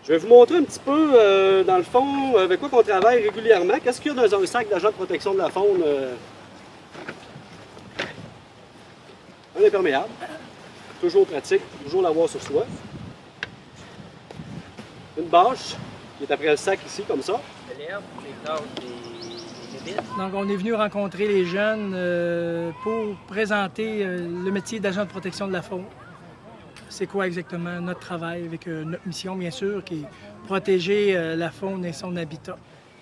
Je vais vous montrer un petit peu, dans le fond, avec quoi on travaille régulièrement. Qu'est-ce qu'il y a dans un sac d'agent de protection de la faune? Un imperméable. Toujours pratique, toujours l'avoir sur soi. Une bâche, qui est après le sac ici, comme ça. De l'herbe, des tâches, des bébites. Donc, on est venu rencontrer les jeunes pour présenter le métier d'agent de protection de la faune. C'est quoi exactement notre travail avec notre mission, bien sûr, qui est protéger la faune et son habitat.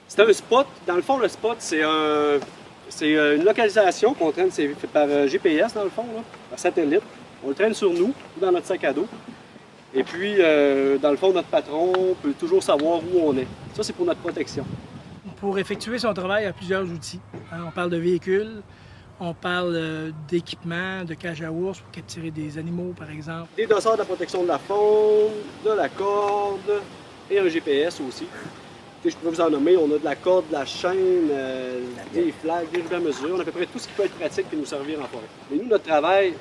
C'est un spot. Dans le fond, le spot, c'est une localisation qu'on traîne c'est fait par GPS, dans le fond, là, par satellite. On le traîne sur nous ou dans notre sac à dos. Et puis, dans le fond, notre patron peut toujours savoir où on est. Ça, c'est pour notre protection. Pour effectuer son travail, il y a plusieurs outils. On parle de véhicules, on parle d'équipements, de cage à ours pour capturer des animaux, par exemple. Des dossards de la protection de la faune, de la corde et un GPS aussi. Je pourrais vous en nommer. On a de la corde, de la chaîne, des flags, des rubans à mesure. On a à peu près tout ce qui peut être pratique et nous servir en forêt. Mais nous, notre travail,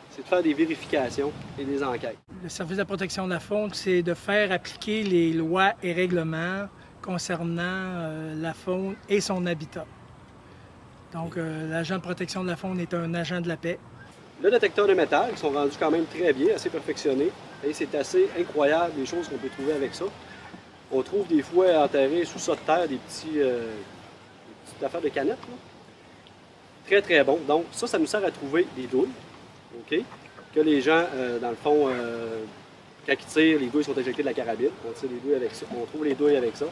c'est de faire des vérifications et des enquêtes. Le service de protection de la faune, c'est de faire appliquer les lois et règlements concernant la faune et son habitat. Donc, l'agent de protection de la faune est un agent de la paix. Le détecteur de métal, ils sont rendus quand même très bien, assez perfectionnés. Et c'est assez incroyable les choses qu'on peut trouver avec ça. On trouve des fois enterrés sous ça de terre des petites affaires de canettes. Là. Très, très bon. Donc, ça nous sert à trouver des douilles. OK? Que les gens, dans le fond, quand ils tirent, les douilles sont éjectées de la carabine. On tire les douilles avec ça. On trouve les douilles avec ça.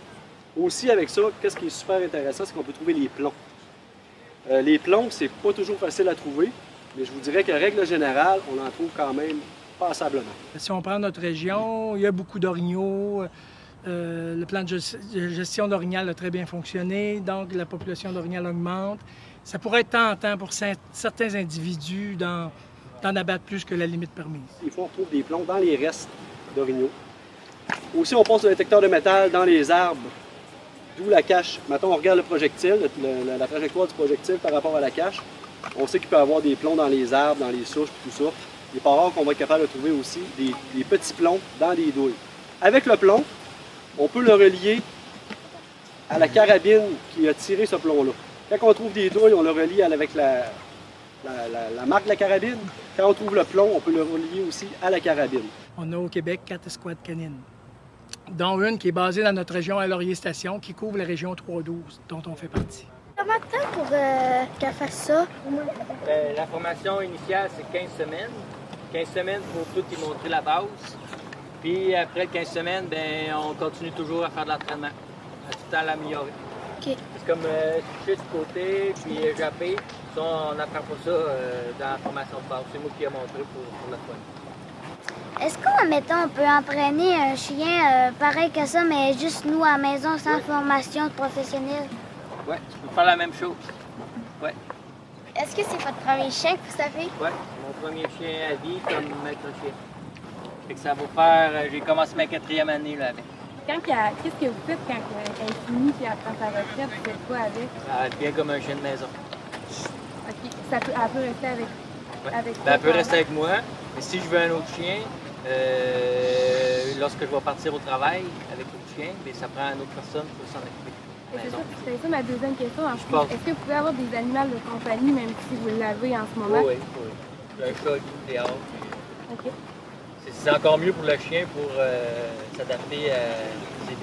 Aussi, avec ça, qu'est-ce qui est super intéressant, c'est qu'on peut trouver les plombs. Les plombs, c'est pas toujours facile à trouver, mais je vous dirais qu'en règle générale, on en trouve quand même passablement. Si on prend notre région, il y a beaucoup d'orignaux. Le plan de gestion d'orignal a très bien fonctionné, donc la population d'orignal augmente. Ça pourrait être tentant pour certains individus d'en abattre plus que la limite permise. Des fois, on trouve des plombs dans les restes d'orignaux. Aussi, on passe le détecteur de métal dans les arbres, d'où la cache. Maintenant, on regarde le projectile, la trajectoire du projectile par rapport à la cache. On sait qu'il peut y avoir des plombs dans les arbres, dans les souches, tout ça. Il n'est pas rare qu'on va être capable de trouver aussi des petits plombs dans les douilles. Avec le plomb, on peut le relier à la carabine qui a tiré ce plomb-là. Quand on trouve des douilles, on le relie avec la marque de la carabine. Quand on trouve le plomb, on peut le relier aussi à la carabine. On a au Québec 4 escouades canines, dont une qui est basée dans notre région à Laurier-Station, qui couvre la région 3-12, dont on fait partie. Combien de temps pour qu'elle fasse ça? La formation initiale, c'est 15 semaines. 15 semaines pour tout y montrer la base. Puis après 15 semaines, ben, on continue toujours à faire de l'entraînement, à tout le temps l'améliorer. OK. C'est comme switcher de côté, puis japper. Ça, on n'apprend pas ça dans la formation de base. C'est moi qui ai montré pour la fois. Est-ce qu'on, mettons, on peut entraîner un chien pareil que ça, mais juste nous à la maison, sans formation de professionnel? Oui, tu peux faire la même chose. Oui. Est-ce que c'est votre premier chien que vous avez? Oui, c'est mon premier chien à vie comme maître chien. Fait que ça va faire, j'ai commencé ma 4e année là avec. Qu'est-ce que vous faites quand elle finit et elle prend sa retraite? Vous faites quoi avec? Elle devient comme un chien de maison. OK. Elle peut rester avec, Ouais. avec Ben, elle peut rester avec moi, mais si je veux un autre chien, lorsque je vais partir au travail avec l'autre chien, ben, ça prend une autre personne pour s'en occuper. C'est ça ma deuxième question. pense. Est-ce que vous pouvez avoir des animaux de compagnie, même si vous l'avez en ce moment? Oui, oui. J'ai un chat, des hâtes. OK. C'est encore mieux pour le chien pour s'adapter à ses